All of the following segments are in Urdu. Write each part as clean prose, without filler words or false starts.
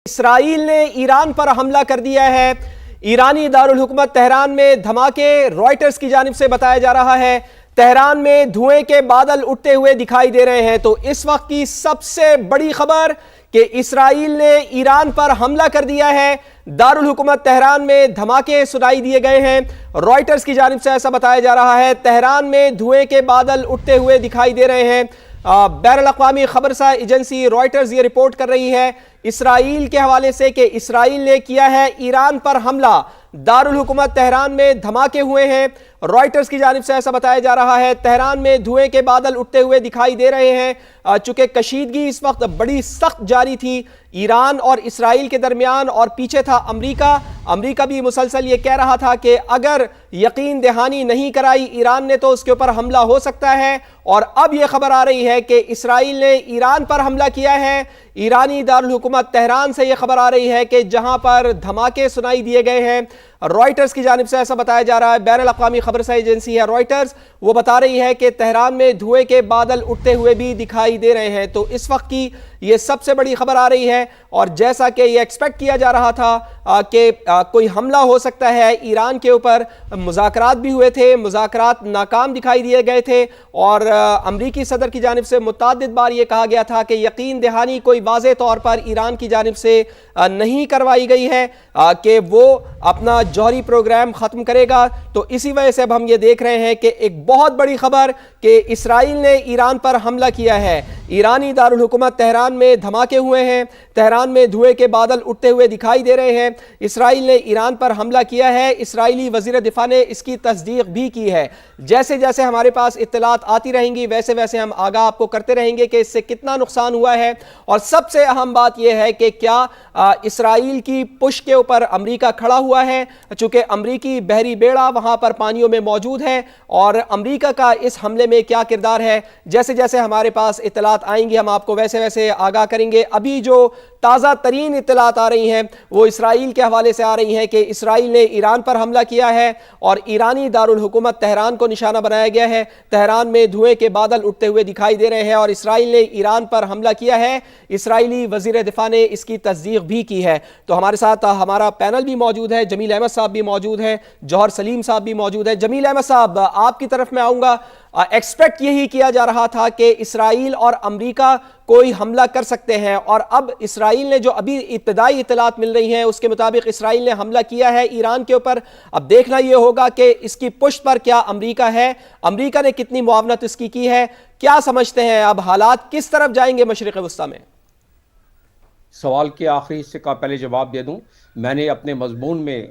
اسرائیل نے ایران پر حملہ کر دیا ہے۔ ایرانی دارالحکومت تہران میں دھماکے رائٹرز کی جانب سے بتایا جا رہا ہے۔ تہران میں دھوئیں کے بادل اٹھتے ہوئے دکھائی دے رہے ہیں۔ تو اس وقت کی سب سے بڑی خبر کہ اسرائیل نے ایران پر حملہ کر دیا ہے۔ دارالحکومت تہران میں دھماکے سنائی دیے گئے ہیں۔ رائٹرز کی جانب سے ایسا بتایا جا رہا ہے۔ تہران میں دھوئیں کے بادل اٹھتے ہوئے دکھائی دے رہے ہیں۔ بین الاقوامی خبرساں ایجنسی رائٹرز یہ رپورٹ کر رہی ہے اسرائیل کے حوالے سے کہ اسرائیل نے کیا ہے ایران پر حملہ۔ دارالحکومت تہران میں دھماکے ہوئے ہیں۔ رائٹرز کی جانب سے ایسا بتایا جا رہا ہے تہران میں دھوئیں کے بادل اٹھتے ہوئے دکھائی دے رہے ہیں۔ چونکہ کشیدگی اس وقت بڑی سخت جاری تھی ایران اور اسرائیل کے درمیان، اور پیچھے تھا امریکہ بھی مسلسل یہ کہہ رہا تھا کہ اگر یقین دہانی نہیں کرائی ایران نے تو اس کے اوپر حملہ ہو سکتا ہے۔ اور اب یہ خبر آ رہی ہے کہ اسرائیل نے ایران پر حملہ کیا ہے۔ ایرانی دارالحکومت تہران سے یہ خبر آ رہی ہے کہ جہاں پر دھماکے سنائی دیے گئے ہیں۔ رائٹرز کی جانب سے ایسا بتایا جا رہا ہے، بین الاقوامی خبرساں ایجنسی ہے رائٹرز، وہ بتا رہی ہے کہ تہران میں دھوئیں کے بادل اٹھتے ہوئے بھی دکھائی دے رہے ہیں۔ تو اس وقت کی یہ سب سے بڑی خبر آ رہی ہے، اور جیسا کہ یہ ایکسپیکٹ کیا جا رہا تھا کہ کوئی حملہ ہو سکتا ہے ایران کے اوپر، مذاکرات بھی ہوئے تھے، مذاکرات ناکام دکھائی دیے گئے تھے، اور امریکی صدر کی جانب سے متعدد بار یہ کہا گیا تھا کہ یقین دہانی کوئی واضح طور پر ایران کی جانب سے نہیں کروائی گئی ہے کہ وہ اپنا جوہری پروگرام ختم کرے گا۔ تو اسی وجہ سے اب ہم یہ دیکھ رہے ہیں کہ ایک بہت بڑی خبر کہ اسرائیل نے ایران پر حملہ کیا ہے۔ ایرانی دارالحکومت تہران میں دھماکے ہوئے ہیں۔ تہران میں دھوئیں کے بادل اٹھتے ہوئے دکھائی دے رہے ہیں۔ اسرائیل نے ایران پر حملہ کیا ہے۔ اسرائیلی وزیر دفاع نے اس کی تصدیق بھی کی ہے۔ جیسے جیسے ہمارے پاس اطلاعات آتی رہیں گی ویسے ویسے ہم آگاہ آپ کو کرتے رہیں گے کہ اس سے کتنا نقصان ہوا ہے۔ اور سب سے اہم بات یہ ہے کہ کیا اسرائیل کی پش کے اوپر امریکہ کھڑا ہوا ہے، چونکہ امریکی بحری بیڑا وہاں پر پانیوں میں موجود ہے، اور امریکہ کا اس حملے میں کیا کردار ہے۔ جیسے جیسے ہمارے پاس اطلاعات آئیں گی ہم آپ کو ویسے ویسے آگاہ کریں گے۔ ابھی جو تازہ ترین اطلاعات آ رہی ہیں وہ اسرائیل کے حوالے سے آ رہی ہیں کہ اسرائیل نے ایران پر حملہ کیا ہے اور ایرانی دارالحکومت تہران کو نشانہ بنایا گیا ہے۔ تہران میں دھوئیں کے بادل اٹھتے ہوئے دکھائی دے رہے ہیں اور اسرائیل نے ایران پر حملہ کیا ہے۔ اسرائیلی وزیر دفاع نے اس کی تصدیق بھی کی ہے۔ تو ہمارے ساتھ ہمارا پینل بھی موجود ہے، جمیل احمد صاحب بھی موجود ہیں، جوہر سلیم صاحب بھی موجود ہیں۔ جمیل احمد صاحب، آپ کی طرف میں آؤں گا۔ ایکسپیکٹ یہی کیا جا رہا تھا کہ اسرائیل اور امریکہ کوئی حملہ کر سکتے ہیں، اور اب اسرائیل نے جو ابھی ابتدائی اطلاعات مل رہی ہیں اس کے مطابق اسرائیل نے حملہ کیا ہے ایران کے اوپر۔ اب دیکھنا یہ ہوگا کہ اس کی پشت پر کیا امریکہ ہے، امریکہ نے کتنی معاونت اس کی ہے۔ کیا سمجھتے ہیں اب حالات کس طرف جائیں گے مشرق وسطیٰ میں؟ سوال کے آخری حصے کا پہلے جواب دے دوں۔ میں نے اپنے مضمون میں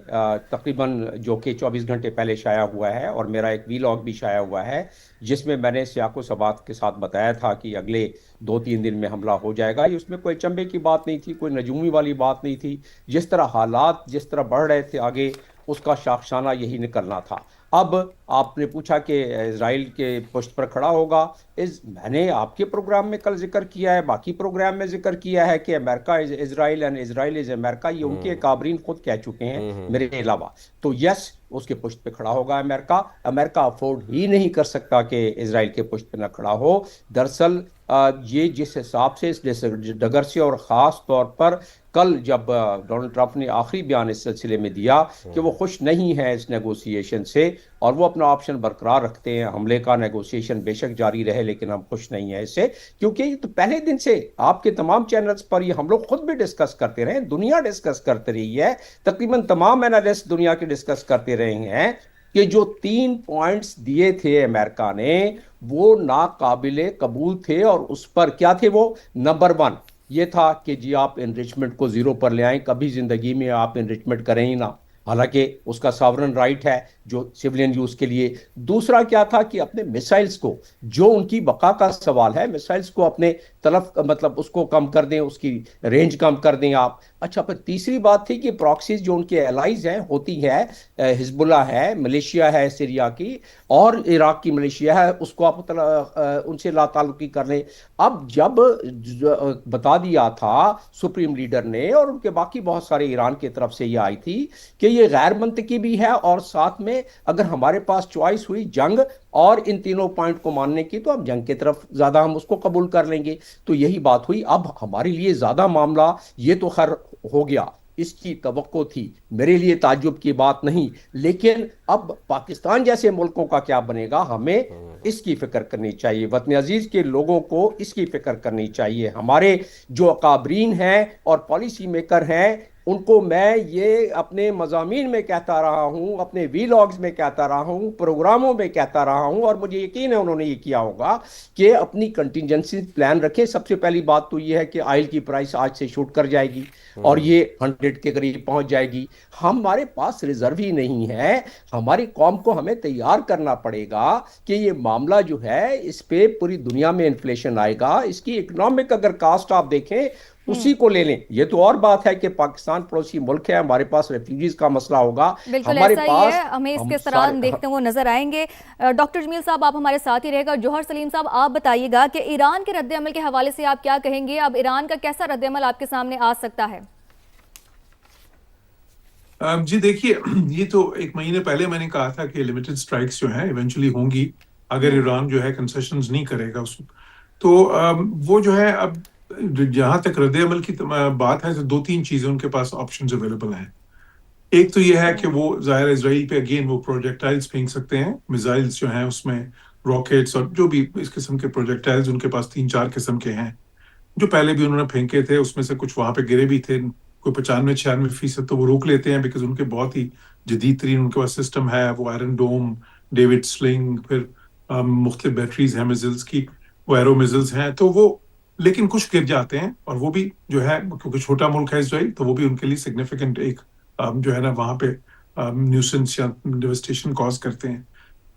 تقریباً جو کہ 24 گھنٹے پہلے شائع ہوا ہے، اور میرا ایک ویلاگ بھی شائع ہوا ہے جس میں میں نے سیاق و سبات کے ساتھ بتایا تھا کہ اگلے 2-3 دن میں حملہ ہو جائے گا۔ اس میں کوئی چنبے کی بات نہیں تھی، کوئی نجومی والی بات نہیں تھی۔ جس طرح حالات جس طرح بڑھ رہے تھے آگے، اس کا شاخسانہ یہی نکلنا تھا۔ اب آپ نے پوچھا کہ اسرائیل کے پشت پر کھڑا ہوگا۔ میں نے آپ کے پروگرام میں کل ذکر کیا ہے، باقی پروگرام میں ذکر کیا ہے کہ امریکہ از اسرائیل اینڈ اسرائیل از امریکہ، یہ ان کے کابرین خود کہہ چکے ہیں میرے علاوہ۔ تو یس، اس کے پشت پہ کھڑا ہوگا امریکہ افورڈ ہی نہیں کر سکتا کہ اسرائیل کے پشت پہ نہ کھڑا ہو۔ دراصل یہ جس حساب سے اس ڈگر سے، اور خاص طور پر کل جب ڈونلڈ ٹرمپ نے آخری بیان اس سلسلے میں دیا کہ وہ خوش نہیں ہے اس نیگوسیشن سے، اور وہ اپنا آپشن برقرار رکھتے ہیں حملے کا، نیگوسیشن بے شک جاری رہے لیکن ہم خوش نہیں ہیں اس سے، کیونکہ یہ تو پہلے دن سے آپ کے تمام چینلز پر یہ ہم لوگ خود بھی ڈسکس کرتے رہے ہیں، دنیا ڈسکس کرتے رہی ہے، تقریباً تمام اینالسٹ دنیا کے ڈسکس کرتے رہے ہیں کہ جو 3 پوائنٹس دیے تھے امریکہ نے وہ ناقابل قبول تھے، اور اس پر کیا تھے وہ؟ نمبر 1 یہ تھا کہ جی آپ انریچمنٹ کو 0 پر لے آئیں، کبھی زندگی میں آپ انریچمنٹ کریں ہی نہ، حالانکہ اس کا ساورن رائٹ ہے جو سیولین یوز کے لیے۔ دوسرا کیا تھا کہ اپنے میسائلز کو، جو ان کی بقا کا سوال ہے، میسائلز کو اپنے طرف مطلب اس کو کم کر دیں، اس کی رینج کم کر دیں آپ۔ اچھا، پھر تیسری بات تھی کہ پراکسیز جو ان کے الائز ہیں ہوتی ہے، حزب اللہ ہے، ملیشیا ہے سیریا کی، اور عراق کی ملیشیا ہے، اس کو آپ ان سے لا تعلقی کر لیں۔ اب جب بتا دیا تھا سپریم لیڈر نے، اور ان کے باقی بہت سارے ایران کی طرف سے یہ آئی تھی کہ یہ غیر منطقی بھی ہے، اور ساتھ میں اگر ہمارے پاس چوائس ہوئی جنگ اور ان تینوں پوائنٹ کو ماننے کی تو اب جنگ کی طرف زیادہ ہم اس کو قبول کر لیں گے. تو یہی بات ہوئی. اب ہمارے لیے زیادہ معاملہ یہ تو خیر ہو گیا, اس کی توقع تھی, میرے لیے تعجب کی بات نہیں, لیکن اب پاکستان جیسے ملکوں کا کیا بنے گا, ہمیں اس کی فکر کرنی چاہیے. وطن عزیز کے لوگوں کو اس کی فکر کرنی چاہیے. ہمارے جو اکابرین ہیں اور پالیسی میکر ہیں, ان کو میں یہ اپنے مضامین میں کہتا رہا ہوں, اپنے وی لاگز میں کہتا رہا ہوں, پروگراموں میں کہتا رہا ہوں, اور مجھے یقین ہے انہوں نے یہ کیا ہوگا کہ اپنی کنٹینجنسی پلان رکھیں. سب سے پہلی بات تو یہ ہے کہ آئل کی پرائس آج سے شوٹ کر جائے گی اور یہ 100 کے قریب پہنچ جائے گی. ہمارے پاس ریزرو ہی نہیں ہے. ہماری قوم کو ہمیں تیار کرنا پڑے گا کہ یہ معاملہ جو ہے اس پہ پوری دنیا میں انفلیشن آئے گا. اس کی اکنامک اگر کاسٹ آپ دیکھیں اسی کو لے لیں. یہ تو اور بات ہے کہ پاکستان پڑوسی ملک ہے, ہمارے پاس ریفیوجیز کا مسئلہ ہوگا. بالکل ہمارے ایسا ہی پاس ہے, ہمیں اس کے اثرات دیکھتے ہوئے نظر آئیں گے. ڈاکٹر جمیل صاحب آپ ہمارے ساتھ ہی رہے گا. جوہر سلیم صاحب آپ بتائیے گا کہ ایران کے رد عمل کے حوالے سے آپ کیا کہیں گے؟ اب ایران کا کیسا رد عمل آپ کے سامنے آ سکتا ہے؟ جی دیکھیے, یہ تو ایک مہینے پہلے میں نے کہا تھا کہ لمیٹڈ سٹرائکس جو ہیں ایونچولی ہوں گی اگر ایران جو ہے کنسیشنز نہیں کرے گا اس تو وہ جو ہے. اب جہاں تک رد عمل کی بات ہے تو 2-3 چیزیں ان کے پاس آپشنز اویلیبل ہیں. ایک تو یہ ہے کہ وہ ظاہر اسرائیل پہ اگین وہ پروجیکٹائلز پھینک سکتے ہیں, میزائلز جو ہیں اس میں راکٹس اور جو بھی اس قسم کے پروجیکٹائلز ان کے پاس 3-4 قسم کے ہیں جو پہلے بھی انہوں نے پھینکے تھے. اس میں سے کچھ وہاں پہ گرے بھی تھے, کوئی 95-96% تو وہ روک لیتے ہیں بیکاز ان کے بہت ہی جدید ترین ان کے پاس سسٹم ہے. وہ آئرن ڈوم, ڈیوڈ سلنگ, پھر مختلف بیٹریز ہیں میزلز کی, وہ ایرو میزلز ہیں. تو وہ لیکن کچھ گر جاتے ہیں, اور وہ بھی جو ہے کیونکہ چھوٹا ملک ہے اسرائیل تو وہ بھی ان کے لیے سگنیفیکنٹ ایک جو ہے نا وہاں پہ نیوسنس یا ڈیوسٹیشن کاز کرتے ہیں.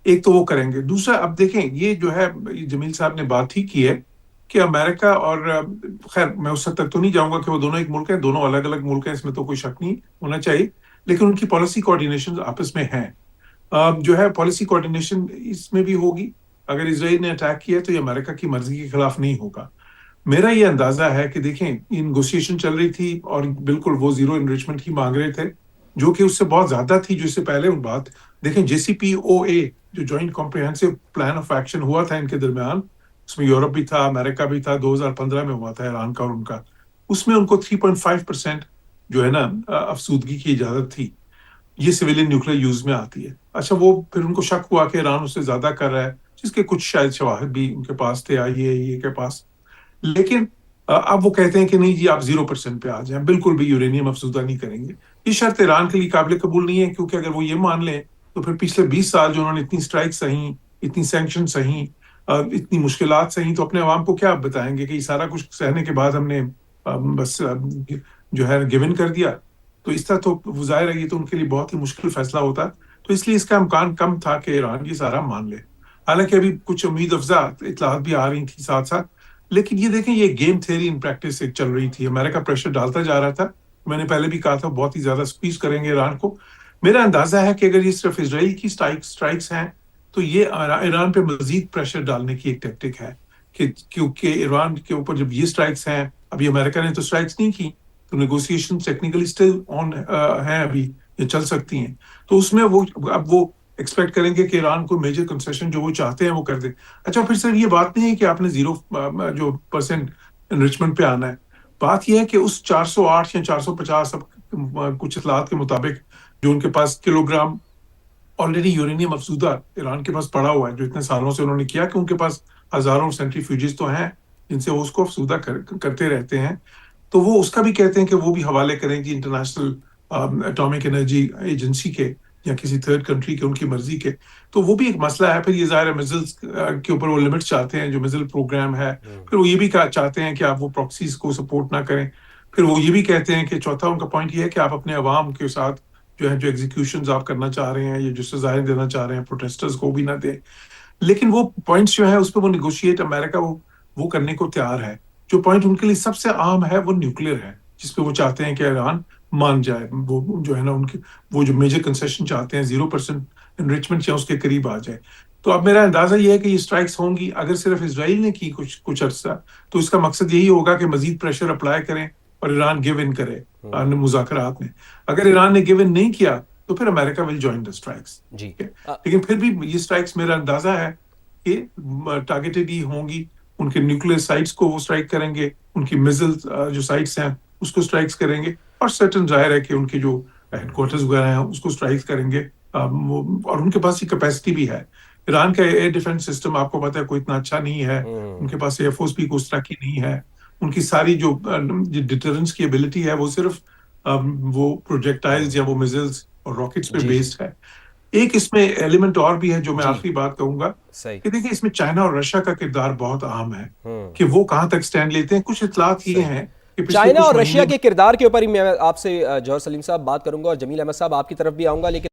ایک تو وہ کریں گے. دوسرا اب دیکھیں یہ جو ہے جمیل صاحب نے بات ہی کی ہے کہ امریکہ اور خیر میں اس حد تک تو نہیں جاؤں گا کہ وہ دونوں ایک ملک ہیں, دونوں الگ الگ ملک ہیں, اس میں تو کوئی شک نہیں ہونا چاہیے, لیکن ان کی پالیسی کوآرڈینیشن آپس میں ہیں. جو ہے پالیسی کوآرڈینیشن اس میں بھی ہوگی. اگر اسرائیل نے اٹیک کیا تو یہ امریکہ کی مرضی کے خلاف نہیں ہوگا. میرا یہ اندازہ ہے کہ دیکھیں یہ نیگوشیشن چل رہی تھی اور بالکل وہ زیرو انریچمنٹ ہی مانگ رہے تھے جو کہ اس سے بہت زیادہ تھی جو اس سے پہلے. ان بات دیکھیں JCPOA جو joint comprehensive plan of action ہوا تھا ان کے درمیان, اس میں یورپ بھی تھا, امریکہ بھی تھا, 2015 میں ہوا تھا ایران کا اور ان کا. اس میں ان کو 3.5% جو ہے نا افسودگی کی اجازت تھی. یہ سویلین نیوکلیر یوز میں آتی ہے. اچھا وہ پھر ان کو شک ہوا کہ ایران اس سے زیادہ کر رہا ہے, جس کے کچھ شاید شواہد بھی ان کے پاس تھے IAEA کے پاس. لیکن اب وہ کہتے ہیں کہ نہیں جی آپ 0% پہ آ جائیں, بالکل بھی یورینیم افزودہ نہیں کریں گے. یہ شرط ایران کے لیے قابل قبول نہیں ہے, کیونکہ اگر وہ یہ مان لیں تو پھر پچھلے 20 سال جو انہوں نے اتنی اسٹرائک سہیں, اتنی سینکشن سہیں, اتنی مشکلات سہیں, تو اپنے عوام کو کیا بتائیں گے کہ یہ سارا کچھ سہنے کے بعد ہم نے بس جو ہے گیون کر دیا. تو اس طرح تو ظاہر ہے یہ تو ان کے لیے بہت ہی مشکل فیصلہ ہوتا. تو اس لیے اس کا امکان کم تھا کہ ایران یہ سارا مان لے. حالانکہ ابھی کچھ امید افزا اطلاعات بھی آ رہی تھیں ساتھ ساتھ, لیکن یہ دیکھیں یہ گیم تھیوری ان پریکٹس ایک چل رہی تھی. امریکہ پریشر ڈالتا جا رہا تھا, میں نے پہلے بھی کہا تھا بہت ہی زیادہ سکویز کریں گے ایران کو. میرا اندازہ ہے کہ اگر یہ صرف اسرائیل کی اسٹرائکس ہیں تو یہ ایران پہ مزید پریشر ڈالنے کی ایک ٹیکٹک ہے کہ کیونکہ ایران کے اوپر جب یہ اسٹرائکس ہیں, ابھی امریکہ نے تو اسٹرائکس نہیں کی تو نیگوسیشن ٹیکنیکلی اسٹل آن ہیں, ابھی یہ چل سکتی ہیں. تو اس میں وہ اب وہ ایکسپیکٹ کریں گے کہ ایران کو میجر کنسیشن جو وہ چاہتے ہیں وہ کر دے. اچھا پھر سر یہ بات نہیں ہے کہ آپ نے 0% انریچمنٹ پہ آنا ہے. بات یہ ہے کہ اس 408 یا 450 کچھ اطلاعات کے مطابق جو ان کے پاس kilo gram already uranium افزودہ Iran کے پاس پڑا ہوا ہے, جو اتنے سالوں سے انہوں نے کیا کہ ان کے پاس ہزاروں سینٹریفیوجز تو ہیں جن سے وہ اس کو افزودہ کرتے رہتے ہیں. تو وہ اس کا بھی کہتے ہیں کہ وہ بھی حوالے کریں گی انٹرنیشنل اٹامک انرجی ایجنسی کے یا کسی تھرڈ کنٹری کے, ان کی مرضی کے. تو وہ بھی ایک مسئلہ ہے. پھر یہ ظاہر ہے میزلز کے اوپر وہ لمٹس چاہتے ہیں جو میزل پروگرام ہے. پھر وہ یہ بھی چاہتے ہیں کہ آپ وہ پراکسیز کو سپورٹ نہ کریں. پھر وہ یہ بھی کہتے ہیں کہ چوتھا ان کا پوائنٹ یہ ہے کہ آپ اپنے عوام کے ساتھ جو ہے جو ایگزیکیوشنز آپ کرنا چاہ رہے ہیں یا جو سزائیں دینا چاہ رہے ہیں پروٹیسٹرز کو بھی نہ دیں. لیکن وہ پوائنٹس جو ہے اس پہ وہ نیگوشیٹ امریکہ وہ کرنے کو تیار ہے. جو پوائنٹ ان کے لیے سب سے عام ہے وہ نیوکلیر ہے, جس پہ وہ چاہتے ہیں کہ ایران مان جائے. وہ جو ہے نا ان کے وہ جو میجر کنسیشن چاہتے ہیں 0% انریچمنٹ یا اس کے قریب آ جائے. تو اب میرا اندازہ یہ ہے کہ یہ اسٹرائکس ہوں گی. اگر صرف اسرائیل نے کی کچھ عرصہ تو اس کا مقصد یہی ہوگا کہ مزید پریشر اپلائی کریں اور ایران گیو ان کرے مذاکرات میں. اگر ایران نے گیو ان نہیں کیا تو پھر امریکہ ول جوائن دا اسٹرائکس. جی لیکن پھر بھی یہ اسٹرائکس میرا اندازہ ہے کہ ٹارگیٹڈ ہی ہوں گی. ان کے نیوکلیئر سائٹس کو وہ اسٹرائک کریں گے, ان کی میزل جو سائٹس ہیں اس کو اسٹرائکس کریں گے, اور سرٹن ظاہر ہے کہ ان کے جو ہیڈ کوارٹرز وغیرہ ہیں اس کو اسٹرائک کریں گے. اور ان کے پاس یہ کیپیسٹی بھی ہے. ایران کا ایئر ڈیفنس سسٹم آپ کو پتا ہے کوئی اتنا اچھا نہیں ہے, ان کے پاس ایئر فورس بھی اس طرح کی نہیں ہے. ان کی ساری جو ڈیٹرنس کی ایبلٹی ہے وہ صرف وہ پروجیکٹائلز یا وہ میزلز اور راکٹس پہ بیسڈ ہے. ایک اس میں ایلیمنٹ اور بھی ہے جو میں آخری بات کہوں گا کہ دیکھیں اس میں چائنا اور رشیا کا کردار بہت اہم ہے کہ وہ کہاں تک سٹینڈ لیتے ہیں. کچھ اطلاعات یہ ہیں کہ چائنا اور رشیا کے کردار کے اوپر ہی میں آپ سے جوہر سلیم صاحب بات کروں گا, اور جمیل احمد صاحب آپ کی طرف بھی آؤں گا, لیکن